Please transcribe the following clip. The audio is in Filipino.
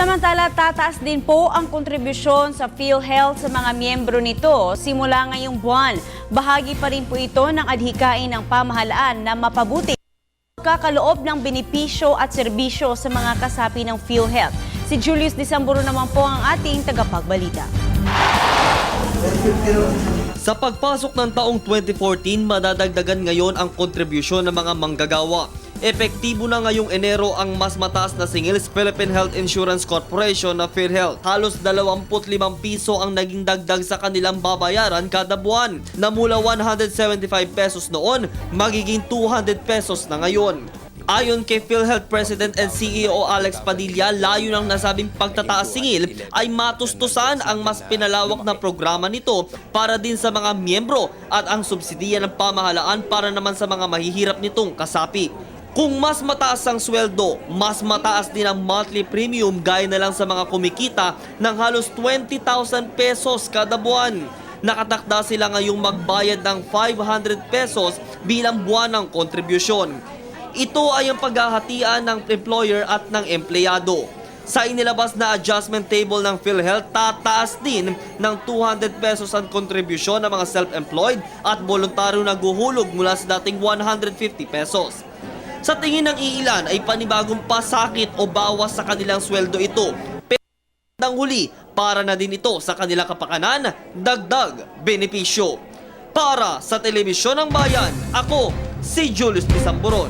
Samantala, tataas din po ang kontribusyon sa PhilHealth sa mga miyembro nito simula ngayong buwan. Bahagi pa rin po ito ng adhikain ng pamahalaan na mapabuti kakaloob ng benepisyo at serbisyo sa mga kasapi ng PhilHealth. Si Julius Disamburo naman po ang ating tagapagbalita. Sa pagpasok ng taong 2014, madadagdagan ngayon ang kontribusyon ng mga manggagawa. Epektibo na ngayong Enero ang mas mataas na singil sa Philippine Health Insurance Corporation na PhilHealth. Halos 25 piso ang naging dagdag sa kanilang babayaran kada buwan, na mula 175 pesos noon, magiging 200 pesos na ngayon. Ayon kay PhilHealth President and CEO Alex Padilla, layo ng nasabing pagtataas singil ay matustusan ang mas pinalawak na programa nito para din sa mga miyembro at ang subsidiya ng pamahalaan para naman sa mga mahihirap nitong kasapi. Kung mas mataas ang sweldo, mas mataas din ang monthly premium gaya na lang sa mga kumikita ng halos 20,000 pesos kada buwan. Nakatakda sila ngayong magbayad ng 500 pesos bilang buwan ng kontribusyon. Ito ay ang paghahatian ng employer at ng empleyado. Sa inilabas na adjustment table ng PhilHealth, tataas din ng 200 pesos ang kontribusyon ng mga self-employed at voluntaryo na guhulog mula sa dating 150 pesos. Sa tingin ng iilan ay panibagong pasakit o bawas sa kanilang sweldo ito. Pero ng huli, para na din ito sa kanilang kapakanan, dagdag benepisyo. Para sa Telebisyon ng Bayan, ako si Julius Disamburo.